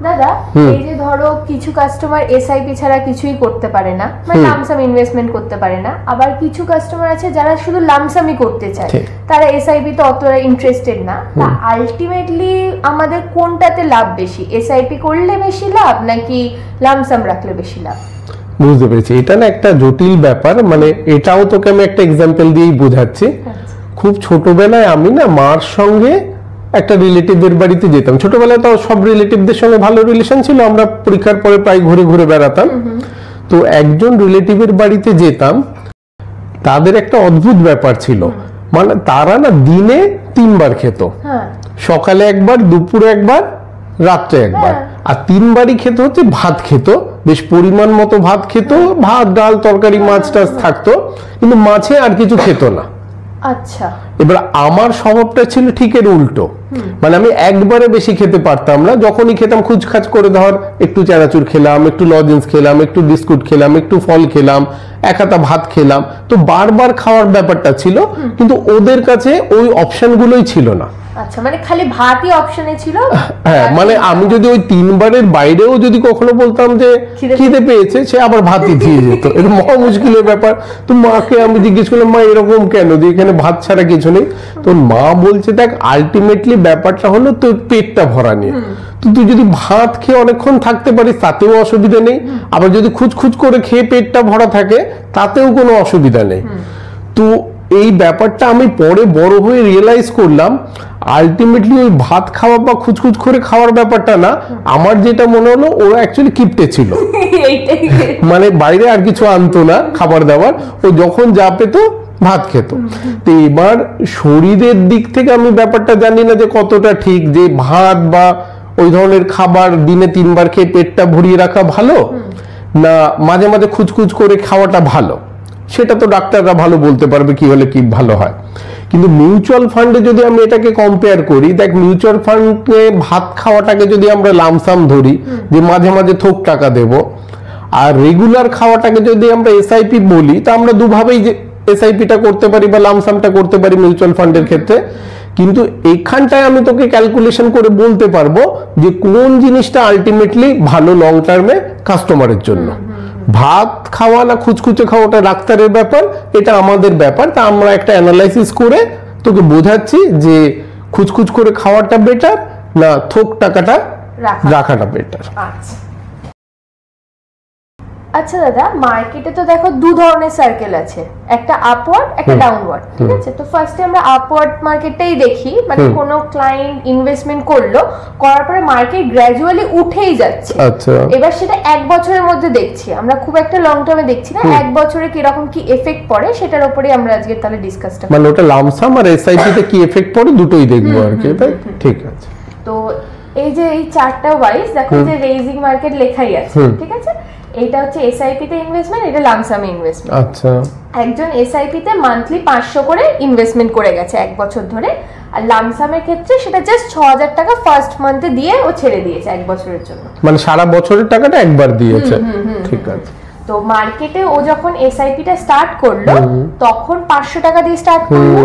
দাদা এই যে ধরো কিছু কাস্টমার এসআইপি ছাড়া কিছুই করতে পারে না, মানে লামসাম ইনভেস্টমেন্ট করতে পারে না, আবার কিছু কাস্টমার আছে যারা শুধু লামসামই করতে চায়, তারা এসআইপি তে অতটা ইন্টারেস্টেড না। তা আলটিমেটলি আমাদের কোনটাতে লাভ বেশি, এসআইপি করলে বেশি লাভ নাকি লামসাম রাখলে বেশি লাভ? বুঝতে পেরেছি, এটা না একটা জটিল ব্যাপার। মানে এটাও তোকে আমি একটা এক্সাম্পল দিয়েই বোঝাচ্ছি। খুব ছোটবেলায় আমি না মার সঙ্গে একটা রিলেটিভদের বাড়িতে যেতাম। ছোটবেলায় তো সব রিলেটিভদের সঙ্গে ভালো রিলেশন ছিল, আমরা পরীক্ষার পরে প্রায় ঘুরে ঘুরে বেড়াতাম। তো একজন রিলেটিভের বাড়িতে যেতাম, তাদের একটা অদ্ভুত ব্যাপার ছিল, মানে তারা না দিনে 3 বার খেত, সকালে একবার, দুপুরে একবার, রাত্রে একবার, আর 3 বারই খেতে হচ্ছে ভাত খেত, বেশ পরিমাণ মতো ভাত খেত, ভাত ডাল তরকারি মাছ টাছ থাকতো, কিন্তু মাছে আর কিছু খেত না। আচ্ছা, এবার আমার স্বভাবটা ছিল ঠিক এর উল্টো, মানে আমি একবারে বেশি খেতে পারতাম না। যখনই খেতাম খুচখাচ করে, ধর একটু চানাচুর খেলাম, একটু লজেন্স খেলাম, একটু বিস্কুট খেলাম, একটু ফল খেলাম, এক হাতা ভাত খেলাম, তো বারবার খাওয়ার ব্যাপারটা ছিল, কিন্তু ওদের কাছে ওই অপশনগুলোই ছিল না। আচ্ছা, মানে খালি ভাতই অপশনে ছিল। হ্যাঁ, মানে আমি যদি ওই 3 বারের বাইরেও যদি কখনো বলতাম যে খিদে পেয়েছে, সে আবার ভাতই দিয়ে যেত। এটা মহা মুশকিলের ব্যাপার। তো মাকে আমি জিজ্ঞেস করলাম, মা এরকম কেন, যে এখানে ভাত ছাড়া কিছু নেই? তো মা বলছে, দেখ আলটিমেটলি ব্যাপারটা হলো তোর পেটটা ভরা নিয়ে। তো তুই যদি ভাত খেয়ে অনেকক্ষণ থাকতে পারিস তাতেও অসুবিধা নেই, আবার যদি খুচখুচ করে খেয়ে পেটটা ভরা থাকে তাতেও কোনো অসুবিধা নেই। তো এই ব্যাপারটা আমি পরে বড় হয়ে রিয়েলাইজ করলাম, আলটিমেটলি ওই ভাত খাওয়া বা খুচখুচ করে খাওয়ার ব্যাপারটা না, আমার যেটা মনে হলো ওরা অ্যাকচুয়ালি কিপটে ছিল। মানে বাইরে আর কিছু আনতো না খাবার দাবার, ও যখন যা পেতো ভাত খেত। তো এবার শরীরের দিক থেকে আমি ব্যাপারটা জানি না যে কতটা ঠিক, যে ভাত বা ওই ধরনের খাবার দিনে 3 বার খেয়ে পেটটা ভরিয়ে রাখা ভালো, না মাঝে মাঝে খুচখুচ করে খাওয়াটা ভালো, সেটা তো ডাক্তাররা ভালো বলতে পারবে কি হলে কি ভালো হয়। কিন্তু মিউচুয়াল ফান্ডে যদি আমি এটাকে কম্পেয়ার করি, দেখ মিউচুয়াল ফান্ডে ভাত খাওয়াটাকে যদি আমরা লামসাম ধরি, যে মাঝে মাঝে থোক টাকা দেব, আর রেগুলার খাওয়াটাকে যদি আমরা এসআইপি বলি, তা আমরা দুভাবেই যে এসআইপিটা করতে পারি বা লামসামটা করতে পারি মিউচুয়াল ফান্ডের ক্ষেত্রে। কিন্তু এখানটায় আমি তোকে ক্যালকুলেশন করে বলতে পারবো যে কোন জিনিসটা আলটিমেটলি ভালো লং টার্মে কাস্টমারের জন্য। ভাত খাওয়া না খুচখুচে খাওয়াটা ডাক্তারের ব্যাপার, এটা আমাদের ব্যাপার। তা আমরা একটা অ্যানালাইসিস করে তোকে বোঝাচ্ছি যে খুচখুচ করে খাওয়াটা বেটার না থোক টাকাটা রাখাটা বেটার। আচ্ছা দাদা, মার্কেটে তো দেখো 2 ধরনের সার্কেল আছে, একটা আপওয়ার্ড একটা ডাউনওয়ার্ড, ঠিক আছে? তো ফার্স্টে আমরা আপওয়ার্ড মার্কেটটাই দেখি, মানে কোনো ক্লায়েন্ট ইনভেস্টমেন্ট করলো, করার পরে মার্কেট গ্র্যাজুয়ালি উঠেই যাচ্ছে। আচ্ছা, এবার সেটা 1 বছরের মধ্যে দেখছি আমরা, খুব একটা লং টার্মে দেখছি না। 1 বছরে কিরকম কি এফেক্ট পড়ে সেটার উপরে আমরা আজকে তাহলে ডিসকাসটা, মানে ওটা লামসাম আর এসআইপি তে কি এফেক্ট পড়ে দুটোই দেখবো আর কি, তাই? ঠিক আছে। তো এই যে এই চারটা ওয়াইজ দেখো, যে রেজিং মার্কেট লেখাই আছে, ঠিক আছে? এটা হচ্ছে এসআইপি তে ইনভেস্টমেন্ট, এটা লামসামে ইনভেস্টমেন্ট। আচ্ছা, একজন এসআইপি তে মান্থলি 500 করে ইনভেস্টমেন্ট করে গেছে 1 বছর ধরে, আর লামসামের ক্ষেত্রে সেটা জাস্ট 6000 টাকা ফার্স্ট মান্থে দিয়ে ও ছেড়ে দিয়েছে 1 বছরের জন্য, মানে সারা বছরের টাকাটা একবার দিয়েছে। ঠিক আছে। তো মার্কেটে ও যখন এসআইপি টা স্টার্ট করলো তখন 500 টাকা দিয়ে স্টার্ট করলো।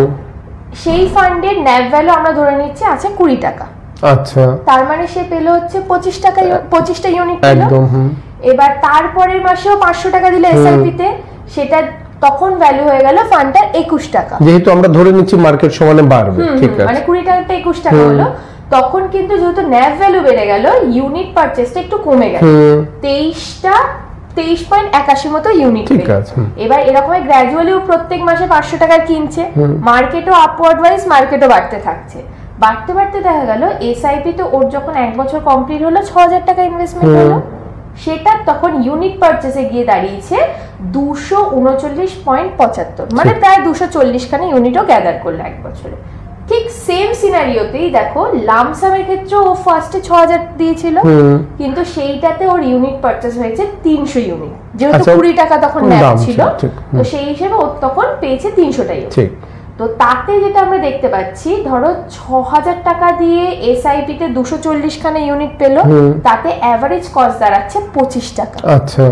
সেই ফান্ডের ন্যাপ ভ্যালু আমরা ধরে নিচ্ছি আছে 20 টাকা। আচ্ছা, তার মানে সে পেলো হচ্ছে 25 টাকা, 25টা ইউনিট পেলো। একদম। এবার তারপরের মাসেও 500 টাকা দিলে এসআইপি তে, সেটা তখন ভ্যালু হয়ে গেল ফান্ডটার 21 টাকা, যেহেতু আমরা ধরে নিচ্ছি মার্কেট সমানে বাড়বে। ঠিক আছে, মানে 20 টাকাটা 21 টাকা হলো। তখন কিন্তু যেহেতু ন্যাপ ভ্যালু বেড়ে গেল, ইউনিট পারচেজটা একটু কমে গেল, 23.81 মতো ইউনিট। ঠিক আছে। এবার এরকম গ্র্যাজুয়ালি ও প্রত্যেক মাসে 500 টাকার কিনছে, মার্কেটও আপওয়ার্ড ওয়াইজ মার্কেটও বাড়তে থাকছে। বাড়তে বাড়তে দেখা গেল এসআইপি তো ওর যখন 1 বছর কমপ্লিট হলো 6000 টাকা ইনভেস্টমেন্ট হলো, সেটা তখন ইউনিট পারচেজে গিয়ে দাঁড়িয়েছে 239.75, মানে প্রায় 240 খানা ইউনিটও গ্যাদার করলো 1 বছরে। ঠিক সেম সিনারিওতেই দেখো লামসামের ক্ষেত্রে ও ফার্স্টে 6000 দিয়েছিল, কিন্তু সেইটাতে ওর ইউনিট পারচেজ হয়েছে 300 ইউনিট, যেহেতু 20 টাকা তখন ন্যাপ ছিল, তো সেই হিসেবে ও তখন পেয়েছে 300টা ইউনিট। তো তাতে যেটা আমরা দেখতে পাচ্ছি, ধরো 6000 টাকা দিয়ে এসআইপি তে 240 খানা ইউনিট পেলো, তাতে এভারেজ কস্ট দাঁড়াচ্ছে 25 টাকা। আচ্ছা,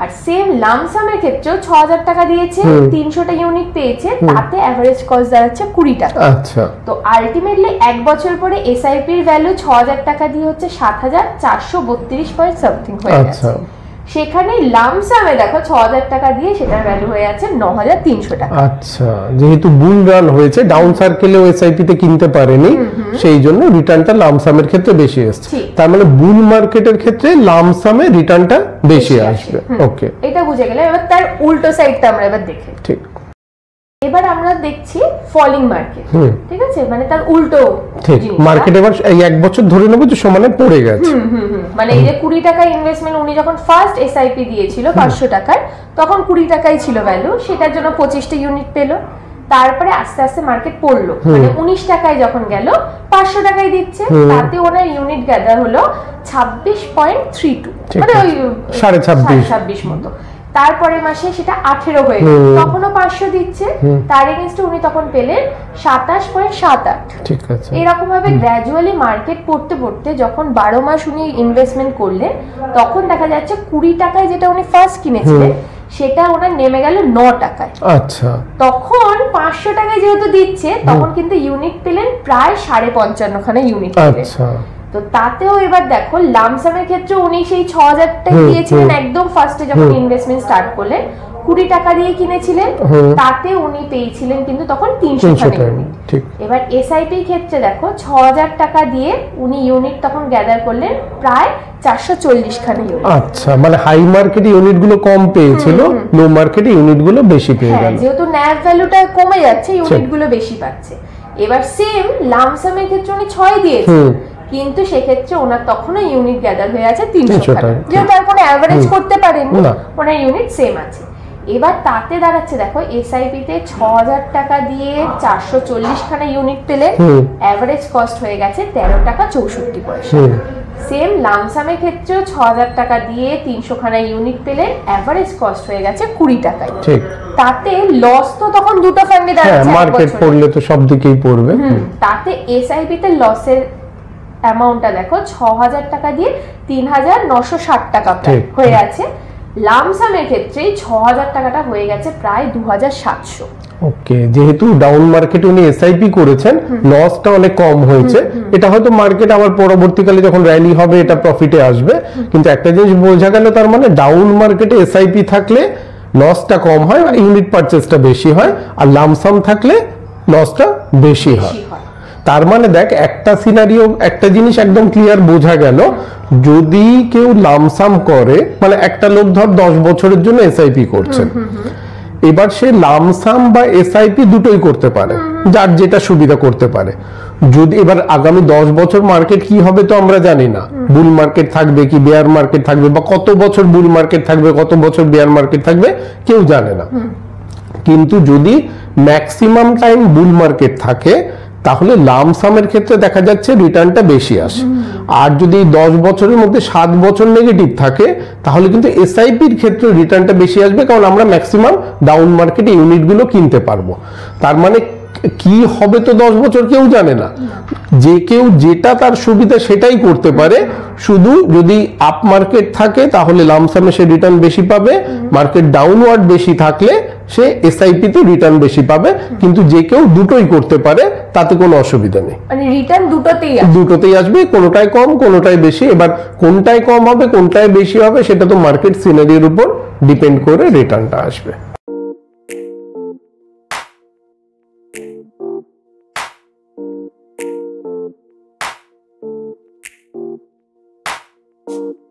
আর সেম লামসামের ক্ষেত্রেও ৬০০০ টাকা দিয়েছে, ৩০০টা ইউনিট পেয়েছে, তাতে অ্যাভারেজ কস্ট দাঁড়াচ্ছে ২০ টাকা। আচ্ছা, তো আলটিমেটলি ১ বছর পরে এসআইপির ভ্যালু ৬০০০ টাকা দিয়ে হচ্ছে ৭৪৩২ পয়েন্ট সামথিং হয়ে গেছে। সেখানে লামসামে দেখো ৬০০০ টাকা দিয়ে সেটার ভ্যালু হয়ে আছে ৯৩০০ টাকা। আচ্ছা, যেহেতু বুল রান হয়েছে, ডাউন সার্কেলেও এসআইপি তে কিনতে পারেনি, সেই জন্য রিটার্নটা লামসামের ক্ষেত্রে বেশি আসছে। তার মানে বুল মার্কেটের ক্ষেত্রে লামসামে রিটার্নটা বেশি আসবে। ওকে, এটা বুঝে গেলে। এবার তার উল্টো সাইডটা আমরা এবার দেখি। ঠিক। এবার আমরা দেখছি ফলিং মার্কেট, ঠিক আছে, মানে তার উল্টো। ঠিক, মার্কেট এবার এই ১ বছর ধরে নেব যে সমানে পড়ে গেছে। মানে এই যে ২০ টাকা ইনভেস্টমেন্ট উনি যখন ফার্স্ট এসআইপি দিয়েছিল ৫০০ টাকার, তখন ২০ টাকাই ছিল ভ্যালু, সেটার জন্য ২৫টা ইউনিট পেলো। তারপরে আস্তে আস্তে মার্কেট পড়লো, মানে ১৯ টাকায় যখন গেল ৫০০ টাকায় দিচ্ছে, তাতে ওনার ইউনিট গ্যাদার হলো ২৬.৩২, মানে ওই ২৬.৫০ মতো। তারপরে মাসে সেটা ১৮ হয়ে গেল, তখনও ৫০০ দিচ্ছে, তার এগেইনস্টে উনি তখন পেলেন ২৭.৭৮। ঠিক আছে, এরকম ভাবে গ্র্যাজুয়ালি মার্কেট পড়তে পড়তে যখন ১২ মাস উনি ইনভেস্টমেন্ট করলেন, তখন দেখা যাচ্ছে ২০ টাকায় যেটা উনি ফার্স্ট কিনেছিলেন সেটা ওনার নেমে গেল ৯ টাকায়। আচ্ছা, তখন ৫০০ টাকায় যেহেতু দিচ্ছে, তখন কিন্তু ইউনিট পেলেন প্রায় ৫৫ খানা ইউনিট। আচ্ছা, তো তাতেও এবার দেখো লামসামের ক্ষেত্রে উনি সেই ৬০০০ টাকা দিয়েছিলেন একদম ফার্স্টে যখন ইনভেস্টমেন্ট স্টার্ট করলেন, ২০ টাকা দিয়ে কিনেছিলেন, তাতে উনি পেয়েছিলেন কিন্তু তখন ৩০০ খানা ইউনিট। এবার এসআইপি ক্ষেত্রে দেখো ৬০০০ টাকা দিয়ে উনি ইউনিট তখন গ্যাদার করলেন প্রায় ৪৪০ খানা ইউনিট। আচ্ছা, মানে হাই মার্কেটে ইউনিট গুলো কম পেয়েছিল, লো মার্কেটে ইউনিট গুলো বেশি পেয়ে গেল। যেহেতু ন্যাভ ভ্যালুটা কমে যাচ্ছে, ইউনিট গুলো বেশি পাচ্ছে। এবার সেম লামসামের ক্ষেত্রে উনি ৬ দিয়েছেন, কিন্তু সেক্ষেত্রে ওনার তখনও ইউনিট গ্যাদার হয়ে আছে ৩০০ খানা, যেহেতু তার কোনো অ্যাভারেজ করতে পারেননি, ওনার ইউনিট সেম আছে। এবার তাতে দাঁড়াচ্ছে দেখো এসআইপি তে ৬০০০ টাকা দিয়ে ৪৪০ খানা ইউনিট পেলেন, অ্যাভারেজ কস্ট হয়ে গেছে ১৩ টাকা ৬৪ পয়সা। সেম লামসামের ক্ষেত্রেও ৬০০০ টাকা দিয়ে ৩০০ খানা ইউনিট পেলেন, অ্যাভারেজ কস্ট হয়ে গেছে ২০ টাকায়। তাতে লস তো তখন দুটো ফান্ডে দাঁড়াচ্ছে, মার্কেট পড়লে তো সব দিকেই পড়বে। তাতে এসআইপি তে লসের অ্যামাউন্টটা দেখো ৬০০০ টাকা দিয়ে ৩৯৬০ টাকা হয়ে আছে। লামসামের ক্ষেত্রে ৬০০০ টাকাটা হয়ে গেছে প্রায় ২৭০০। ওকে, যেহেতু ডাউন মার্কেটে উনি এসআইপি করেছেন, লসটা অনেক কম হয়েছে। এটা হয়তো মার্কেট আবার পরবর্তীকালে যখন র্যালি হবে এটা প্রফিটে আসবে, কিন্তু একটা জিনিস বোঝা গেল, তার মানে ডাউন মার্কেটে এসআইপি থাকলে লসটা কম হয়, ইউনিট পারচেজটা বেশি হয়, আর লামসাম থাকলে লসটা বেশি হয়। তার মানে দেখ, একটা সিনারিও, একটা জিনিস একদম ক্লিয়ার বোঝা গেল, যদি কেউ লামসাম করে, মানে একটা লোক ধর 10 বছরের জন্য এসআইপি করছেন, এবার সে লামসাম বা এসআইপি দুটোই করতে পারে, যার যেটা সুবিধা করতে পারে। যদি এবার আগামী 10 বছর মার্কেট কি হবে তো আমরা জানি না, বুল মার্কেট থাকবে কি বেয়ার মার্কেট থাকবে, বা কত বছর বুল মার্কেট থাকবে কত বছর বেয়ার মার্কেট থাকবে কেউ জানে না। কিন্তু যদি ম্যাক্সিমাম টাইম বুল মার্কেট থাকে, তাহলে লামসামের ক্ষেত্রে দেখা যাচ্ছে রিটার্নটা বেশি আসে। আর যদি 10 বছরের মধ্যে 7 বছর নেগেটিভ থাকে, তাহলে কিন্তু এসআইপির ক্ষেত্রে রিটার্নটা বেশি আসবে, কারণ আমরা ম্যাক্সিমাম ডাউন মার্কেটে ইউনিটগুলো কিনতে পারবো। তার মানে কি হবে তো 10 বছর কেউ জানে না, যে কেউ যেটা তার সুবিধা সেটাই করতে পারে। শুধু যদি আপ মার্কেট থাকে তাহলে লামসামে সে রিটার্ন বেশি পাবে, মার্কেট ডাউনওয়ার্ড বেশি থাকলে সে এসআইপি তে রিটার্ন বেশি পাবে। কিন্তু যে কেউ দুটোই করতে পারে তাতে কোনো অসুবিধা নেই, মানে রিটার্ন দুটোতেই আসবে, কোনোটাই কম কোনোটাই বেশি। এবার কোনটায় কম হবে কোনটায় বেশি হবে সেটা তো মার্কেট সিনারিওর উপর ডিপেন্ড করে রিটার্নটা আসবে। you